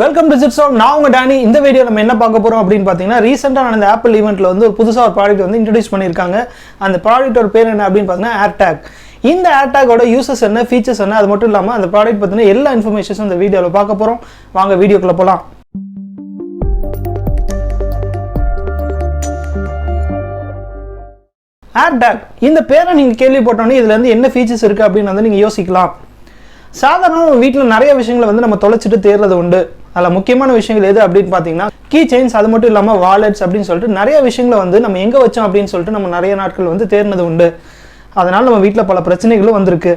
Welcome to ஜிப்ஸாம். நான் உங்க Danny. இந்த வீடியோ நம்ம என்ன பார்க்க போறோம் அப்படின்னு பார்த்தீங்கன்னா, ரீசெண்டாக நடந்த ஆப்பிள் ஈவெண்ட்ல வந்து ஒரு புதுசாக ஒரு ப்ராடக்ட் வந்து இன்ட்ரடியூஸ் பண்ணியிருக்காங்க. அந்த ப்ராடக்ட்டோட பேர் என்ன அப்படின்னு பார்த்தீங்கன்னா AirTag. இந்த AirTagோட யூசஸ் என்ன, ஃபீச்சர்ஸ் என்ன, அது மட்டும் இல்லாமல் அந்த ப்ராடக்ட் பற்றின எல்லா இன்ஃபர்மேஷன்ஸும் இந்த வீடியோவில் பார்க்க போகிறோம். வாங்க வீடியோக்குள்ள போகலாம். AirTag இந்த பேரை நீங்கள் கேள்விப்பட்டோன்னே இதுல இருந்து என்ன ஃபீச்சர்ஸ் இருக்குது அப்படின்னு வந்து நீங்கள் யோசிக்கலாம். சாதாரண வீட்டில் நிறைய விஷயங்களை வந்து நம்ம தொலைச்சிட்டு தேர்றது உண்டு. அதில் முக்கியமான விஷயங்கள் எது அப்படின்னு பார்த்தீங்கன்னா கீ செயின்ஸ், அது மட்டும் இல்லாமல் வாலெட்ஸ் அப்படின்னு சொல்லிட்டு நிறைய விஷயங்களை வந்து நம்ம எங்கே வச்சோம் அப்படின்னு சொல்லிட்டு நம்ம நிறைய நாட்கள் வந்து தேர்னது உண்டு. அதனால் நம்ம வீட்டில் பல பிரச்சனைகளும் வந்திருக்கு.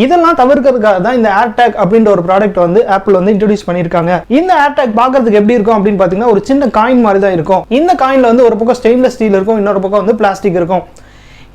இதெல்லாம் தவிர்க்கிறதுக்காக தான் இந்த AirTag அப்படின்ற ஒரு ப்ராடக்ட் வந்து ஆப்பிள் வந்து இன்ட்ரடியூஸ் பண்ணியிருக்காங்க. இந்த AirTag பார்க்கறதுக்கு எப்படி இருக்கும் அப்படின்னு பார்த்தீங்கன்னா ஒரு சின்ன காயின் மாதிரி தான் இருக்கும். இந்த காயினில் வந்து ஒரு பக்கம் ஸ்டெயின்லெஸ் ஸ்டீல் இருக்கும், இன்னொரு பக்கம் வந்து பிளாஸ்டிக் இருக்கும்.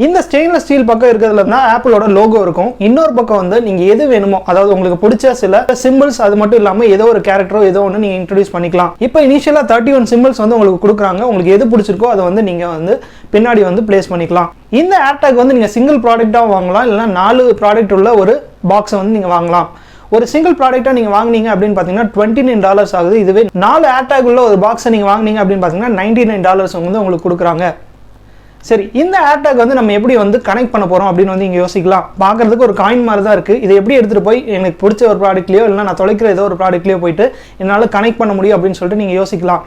இந்த ஸ்டெயின்லெஸ் ஸ்டீல் பக்கம் இருக்கிறதுல தான் ஆப்பிளோட லோகோ இருக்கும். இன்னொரு பக்கம் வந்து நீங்கள் எது வேணுமோ, அதாவது உங்களுக்கு பிடிச்ச சில சிம்பிள்ஸ், அது மட்டும் இல்லாமல் ஏதோ ஒரு கேரக்டரோ ஏதோ ஒன்று நீங்கள் இன்ட்ரடியூஸ் பண்ணிக்கலாம். இப்போ இனிஷியலாக 31 சிம்பிள்ஸ் வந்து உங்களுக்கு கொடுக்குறாங்க. உங்களுக்கு எது பிடிச்சிருக்கோ அதை வந்து நீங்கள் வந்து பின்னாடி வந்து பிளேஸ் பண்ணிக்கலாம். இந்த AirTag வந்து நீங்கள் சிங்கிள் ப்ராடக்டாக வாங்கலாம், இல்லைனா 4 ப்ராடக்ட் உள்ள ஒரு பாக்ஸை வந்து நீங்கள் வாங்கலாம். ஒரு சிங்கிள் ப்ராடக்டாக நீங்கள் வாங்கினீங்க அப்படின்னு பார்த்தீங்கன்னா $29 ஆகுது. இதுவே 4 AirTag உள்ள ஒரு பாக்ஸை நீங்கள் வாங்கினீங்க அப்படின்னு பார்த்தீங்கன்னா $99 வந்து உங்களுக்கு கொடுக்குறாங்க. சரி, இந்த AirTag வந்து நம்ம எப்படி வந்து கனெக்ட் பண்ண போகிறோம் அப்படின்னு வந்து இங்கே யோசிக்கலாம். பார்க்குறதுக்கு ஒரு காயின் மாதிரி தான் இருக்குது. இதை எப்படி எடுத்துகிட்டு போய் எனக்கு பிடிச்ச ஒரு ப்ராடக்ட்லையோ இல்லைனா நான் தொலைக்கிற ஏதோ ஒரு ப்ராடக்ட்லையோ போயிட்டு என்னால் கனெக்ட் பண்ண முடியும் அப்படின்னு சொல்லிட்டு நீங்கள் யோசிக்கலாம்.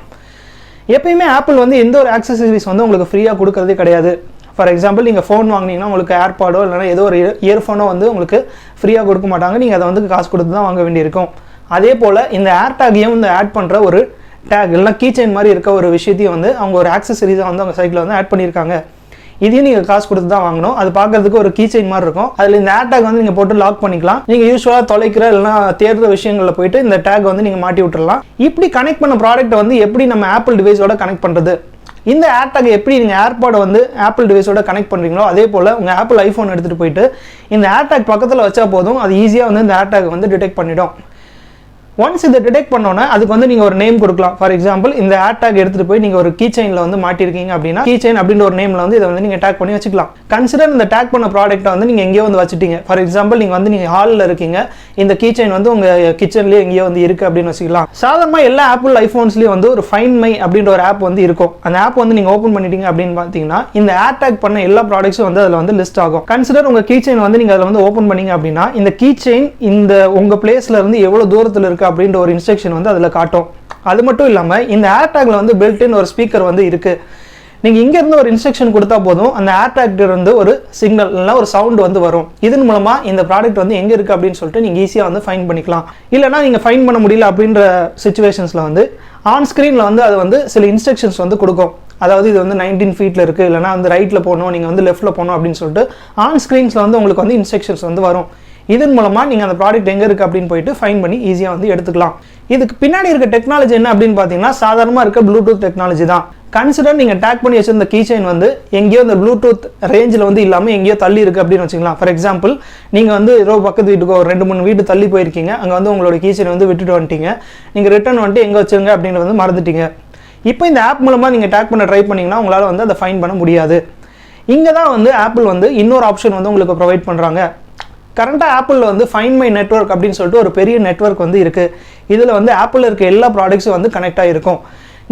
எப்பயுமே ஆப்பிள் வந்து எந்த ஒரு ஆக்சசரிஸ் வந்து உங்களுக்கு ஃப்ரீயாக கொடுக்கறதே கிடையாது. ஃபார் எக்ஸாம்பிள், நீங்கள் ஃபோன் வாங்கினீங்கன்னா உங்களுக்கு ஏர்பாடோ இல்லைனா ஏதோ ஒரு இயர்ஃபோனோ வந்து உங்களுக்கு ஃப்ரீயாக கொடுக்க மாட்டாங்க. நீங்கள் அதை வந்து காசு கொடுத்து தான் வாங்க வேண்டியிருக்கும். அதே போல் இந்த AirTagகையும் வந்து ஆட் பண்ணுற ஒரு டேக் இல்லைனா கீ செயின் மாதிரி இருக்க ஒரு விஷயத்தையும் வந்து அவங்க ஒரு ஆக்சசரிஸாக வந்து அவங்க சைட்டில் வந்து ஆட் பண்ணியிருக்காங்க. இதையும் நீங்கள் காசு கொடுத்து தான் வாங்கணும். அது பார்க்கறதுக்கு ஒரு கீ செயின் மாதிரி இருக்கும். அதில் இந்த AirTag வந்து நீங்கள் போட்டு லாக் பண்ணிக்கலாம். நீங்கள் யூஸ்வலாக தொலைக்கிற இல்லைனா தேடுற விஷயங்களில் போயிட்டு இந்த டேக் வந்து நீங்கள் மாட்டி விட்டுறலாம். இப்படி கனெக்ட் பண்ண ப்ராடக்ட்டை வந்து எப்படி நம்ம ஆப்பிள் டிவைஸோட கனெக்ட் பண்ணுறது, இந்த AirTag எப்படி நீங்கள் ஏர்பாடை வந்து ஆப்பிள் டிவைஸோட கனெக்ட் பண்ணுறீங்களோ அதே போல் உங்கள் ஆப்பிள் ஐஃபோன் எடுத்துகிட்டு போயிட்டு இந்த AirTag பக்கத்தில் வச்சா போதும், அது ஈஸியாக வந்து இந்த AirTag வந்து டிடெக்ட் பண்ணிடும். ஒன்ஸ் இதை டிடெக்ட் பண்ணோன்னா அதுக்கு வந்து நீங்கள் ஒரு நேம் கொடுக்கலாம். ஃபார் எக்ஸாம்பிள், இந்த AirTag எடுத்துகிட்டு போய் நீங்கள் ஒரு கீ செயினில் வந்து மாட்டிருக்கீங்க அப்படின்னா கீ செயின் அப்படின்ற ஒரு நேமில் வந்து இதை வந்து நீங்கள் டேக் பண்ணி வச்சுக்கலாம். கன்சிடர் இந்த டேக் பண்ண ப்ராடக்ட்டை வந்து நீங்கள் எங்கேயோ வந்து வச்சுட்டீங்க. ஃபார் எக்ஸாம்பிள், நீங்கள் ஹாலில் இருக்கீங்க, இந்த கீ செயின் வந்து உங்கள் கிச்சன்லேயே எங்கேயோ வந்து இருக்குது அப்படின்னு வச்சுக்கலாம். சாதாரணமாக எல்லா ஆப்பிள் ஐஃபோன்ஸ்லேயும் வந்து ஒரு ஃபைண்ட் மை அப்படின்ற ஒரு ஆப் வந்து இருக்கும். அந்த ஆப் வந்து நீங்கள் ஓப்பன் பண்ணிட்டீங்க அப்படின்னு பார்த்தீங்கன்னா இந்த AirTag பண்ண எல்லா ப்ராடக்ட்ஸும் வந்து அதில் வந்து லிஸ்ட் ஆகும். கன்சிடர் உங்கள் கீ செயின் வந்து நீங்கள் அதில் வந்து ஓப்பன் பண்ணீங்க அப்படின்னா இந்த கீ செயின் இந்த உங்கள் பிளேஸ்ல இருந்து எவ்வளோ தூரத்தில் இருக்குது அப்படின்ற ஒரு இன்ஸ்ட்ரக்ஷன் வந்து அதில் காட்டும். அது மட்டும் இல்லாமல் இந்த AirTagல வந்து பில்ட்-இன் ஒரு ஸ்பீக்கர் வந்து இருக்குது. நீங்கள் இங்கேருந்து ஒரு இன்ஸ்ட்ரக்ஷன் கொடுத்தா போதும், அந்த AirTag இருந்து ஒரு சிக்னல் இல்லைனா ஒரு சவுண்ட் வந்து வரும். இதன் மூலமாக இந்த ப்ராடக்ட் வந்து எங்கே இருக்குது அப்படின்னு சொல்லிட்டு நீங்கள் ஈஸியாக வந்து ஃபைண்ட் பண்ணிக்கலாம். இல்லைனா நீங்கள் ஃபைண்ட் பண்ண முடியல அப்படின்ற சிச்சுவேஷன்ஸில் வந்து ஆன் ஸ்க்ரீனில் வந்து அது வந்து சில இன்ஸ்ட்ரக்ஷன்ஸ் வந்து கொடுக்கும். அதாவது இது வந்து 19 ஃபீட்டில் இருக்குது, இல்லைனா வந்து ரைட்டில் போகணும், நீங்கள் வந்து லெஃப்ட்டில் போகணும் அப்படின்னு சொல்லிட்டு ஆன் ஸ்க்ரீன்ஸில் வந்து உங்களுக்கு வந்து இன்ஸ்ட்ரக்ஷன்ஸ் வந்து வரும். இதன் மூலமாக நீங்கள் அந்த ப்ராடக்ட் எங்கே இருக்குது அப்படின்னு போயிட்டு ஃபைண்ட் பண்ணி ஈஸியாக வந்து எடுத்துக்கலாம். இதுக்கு பின்னாடி இருக்க டெக்னாலஜி என்ன அப்படின்னு பார்த்தீங்கன்னா சாதாரணமாக இருக்க ப்ளூடூத் டெக்னாலஜி தான். கன்சிடர் நீங்கள் டேக் பண்ணி வச்சிருந்த கீ செயின் வந்து எங்கேயோ இந்த ப்ளூடூத் ரேஞ்சில் வந்து இல்லாமல் எங்கேயோ தள்ளி இருக்குது அப்படின்னு வச்சுக்கலாம். ஃபார் எக்ஸாம்பிள், நீங்கள் வந்து ஏதோ பக்கத்து வீட்டுக்கோ 2-3 வீட்டு தள்ளி போயிருக்கீங்க, அங்கே வந்து உங்களோட கீ செயின் வந்து விட்டுட்டு வந்துட்டீங்க. நீங்கள் ரிட்டர்ன் வந்துட்டு எங்கே வச்சுருங்க அப்படின்னு வந்து மறந்துட்டீங்க. இப்போ இந்த ஆப் மூலமாக நீங்கள் டேக் பண்ண ட்ரை பண்ணிங்கன்னா உங்களால் வந்து அதை ஃபைண்ட் பண்ண முடியாது. இங்கே தான் வந்து ஆப்பிள் வந்து இன்னொரு ஆப்ஷன் வந்து உங்களுக்கு ப்ரொவைட் பண்ணுறாங்க. கரண்டாக ஆப்பிளில் வந்து ஃபைண்ட் மை நெட்வொர்க் அப்படின்னு சொல்லிட்டு ஒரு பெரிய நெட்வொர்க் வந்து இருக்குது. இதில் வந்து ஆப்பிளில் இருக்க எல்லா ப்ராடக்ட்ஸும் வந்து கனெக்ட் ஆகிருக்கும்.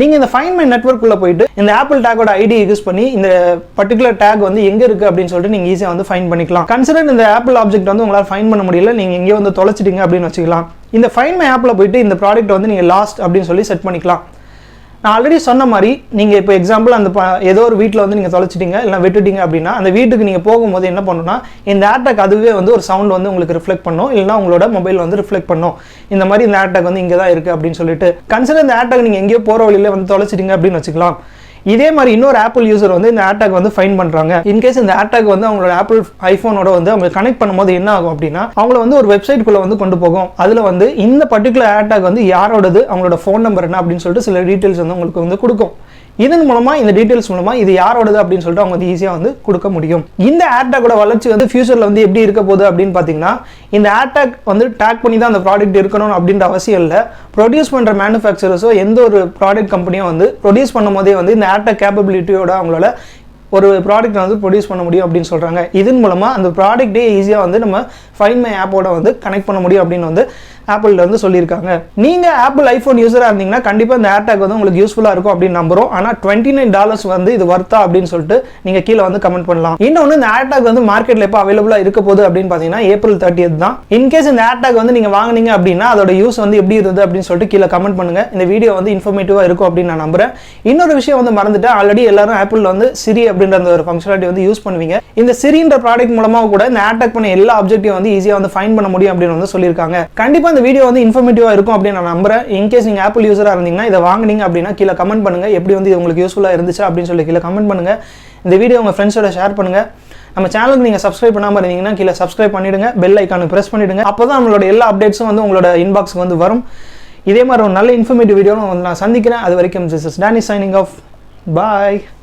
நீங்கள் இந்த ஃபைண்ட் மை நெட்வொர்க்குள்ளே போயிட்டு இந்த ஆப்பிள் டேக்கோட ஐடி யூஸ் பண்ணி இந்த பர்டிகுலர் டேக் வந்து எங்கே இருக்குது அப்படின்னு சொல்லிட்டு நீங்கள் ஈஸியாக வந்து ஃபைண்ட் பண்ணிக்கலாம். கன்சிடர் இந்த ஆப்பிள் ஆப்ஜெக்ட் வந்து உங்களால் ஃபைண்ட் பண்ண முடியல, நீங்கள் எங்கேயோ வந்து தொலைச்சிட்டீங்க அப்படின்னு வச்சுக்கலாம். இந்த ஃபைண்ட் மை ஆப்பில் போயிட்டு இந்த ப்ராடக்ட் வந்து நீங்கள் லாஸ்ட் அப்படின்னு சொல்லி செட் பண்ணிக்கலாம். நான் ஆல்ரெடி சொன்ன மாதிரி நீங்கள் இப்போ எக்ஸாம்பிள் அந்த ஏதோ ஒரு வீட்டில் வந்து நீங்கள் தொலைச்சிட்டீங்க இல்லை விட்டுட்டீங்க அப்படின்னா அந்த வீட்டுக்கு நீங்கள் போகும்போது என்ன பண்ணணும்னா இந்த AirTag அதுவே வந்து ஒரு சவுண்ட் வந்து உங்களுக்கு ரிஃப்ளெக்ட் பண்ணும், இல்லைனா உங்களோட மொபைல் வந்து ரிஃப்ளெக்ட் பண்ணும். இந்த மாதிரி இந்த AirTag வந்து இங்கே தான் இருக்குது அப்படின்னு சொல்லிட்டு. கன்சிடர் இந்த AirTag நீங்கள் எங்கேயோ போகிற வழியில் வந்து தொலைச்சிட்டீங்க அப்படின்னு வச்சுக்கலாம். இதே மாதிரி இன்னொரு ஆப்பிள் யூசர் வந்து இந்த AirTag வந்து ஃபைண்ட் பண்ணுறாங்க. இன்கேஸ் இந்த AirTag வந்து அவங்களோட ஆப்பிள் ஐஃபோனோட வந்து அவங்க கனெக்ட் பண்ணும்போது என்ன ஆகும் அப்படின்னா அவங்கள வந்து ஒரு வெப்சைட்குள்ளே வந்து கொண்டு போகும். அதில் வந்து இந்த பர்டிகுலர் AirTag வந்து யாரோடது, அவங்களோட ஃபோன் நம்பர் என்ன அப்படின்னு சொல்லிட்டு சில டீட்டெயில்ஸ் வந்து உங்களுக்கு வந்து கொடுக்கும். இதன் மூலமாக இந்த டீட்டெயில்ஸ் மூலமாக இது யாரோடது அப்படின்னு சொல்லிட்டு அவங்க வந்து ஈஸியாக வந்து கொடுக்க முடியும். இந்த AirTagோட வளர்ச்சி வந்து ஃபியூச்சரில் வந்து எப்படி இருக்க போகுது அப்படின்னு பார்த்தீங்கன்னா இந்த AirTag வந்து டேக் பண்ணி தான் அந்த ப்ராடக்ட் இருக்கணும் அப்படின்ற அவசியம் இல்லை. ப்ரொடியூஸ் பண்ணுற மேனுஃபேக்சரர்ஸோ எந்த ஒரு ப்ராடக்ட் கம்பெனியும் வந்து ப்ரொடியூஸ் பண்ணும் போதே வந்து இந்த AirTag கேப்பபிலிட்டியோட அவங்களோட ஒரு ப்ராடக்ட் வந்து ப்ரொடியூஸ் பண்ண முடியும் அப்படின்னு சொல்கிறாங்க. இதன் மூலமாக அந்த ப்ராடக்ட்டே ஈஸியாக வந்து நம்ம ஃபைண்ட் மை ஆப்போட வந்து கனெக்ட் பண்ண முடியும் அப்படின்னு வந்து ஆப்பிள் வந்து சொல்லியிருக்காங்க. நீங்க ஆப்பிள் ஐபோன் யூசரா இருந்தீங்கன்னா கண்டிப்பா இந்த ஏர்டேக் வந்து உங்களுக்கு யூஸ்ஃபுல்லா இருக்கும் அப்படின்னு நம்புறோம். ஆனா $29 வந்து இது வர்த்தா அப்படின்னு சொல்லிட்டு நீங்க கீழே வந்து கமெண்ட் பண்ணலாம். இன்னொன்னு இந்த ஏர்டேக் வந்து மார்க்கெட்ல எப்போ அவைலபிளா இருக்க போகுது அப்படின்னு பாத்தீங்கன்னா April 30th தான். இன்கேஸ் இந்த ஏர்டேக் வந்து நீங்க வாங்குனீங்க அப்படின்னா அதோட யூஸ் வந்து எப்படி இருந்தது அப்படின்னு சொல்லிட்டு கீழே கமெண்ட் பண்ணுங்க. இந்த வீடியோ வந்து இன்ஃபர்மேட்டிவா இருக்கும் அப்படின்னு நான் நம்புறேன். இன்னொரு விஷயம் வந்து மறந்துட்டேன், ஆல்ரெடி எல்லாரும் ஆப்பிள் வந்து சிரி அப்படின்ற அந்த ஒரு ஃபங்க்ஷனாலிட்டி வந்து யூஸ் பண்ணுவீங்க. இந்த சிரின்ற ப்ராடக்ட் மூலமா கூட இந்த ஏர்டேக் பண்ண எல்லா ஆப்ஜெக்ட்டையும் வந்து ஈஸியா வந்து ஃபைண்ட் பண்ண முடியும் அப்படின்னு வந்து சொல்லியிருக்காங்க. கண்டிப்பா இந்த வீடியோ வந்து இன்ஃபர்மேட்டிவா இருக்கும் அப்படின்னு நான் நம்புறேன். இன்கேஸ் நீங்க ஆப்பிள் யூசரா இருந்தீங்கன்னா இதை வாங்குனீங்க அப்படின்னா கீழே கமெண்ட் பண்ணுங்க, எப்படி வந்து உங்களுக்கு யூஸ்ஃபுல்லா இருந்துச்சு அப்படின்னு சொல்லி கீழே கமெண்ட் பண்ணுங்க. இந்த வீடியோ உங்க ஃப்ரெண்ட்ஸோட ஷேர் பண்ணுங்க. நம்ம சேனலுக்கு நீங்க சப்ஸ்கிரைப் பண்ணாம இருந்தீங்கன்னா கீழே சப்ஸ்கிரைப் பண்ணிடுங்க, பெல் ஐக்கானை பிரஸ் பண்ணிடுங்க. அப்போதான் நம்மளோட எல்லா அப்டேட்ஸும் வந்து உங்களோட இன்பாக்ஸ்க்கு வந்து வரும். இதே மாதிரி ஒரு நல்ல இன்ஃபர்மேட்டிவ் வீடியோவில் வந்து நான் சந்திக்கிறேன். அது வரைக்கும் this is Danny signing off. Bye.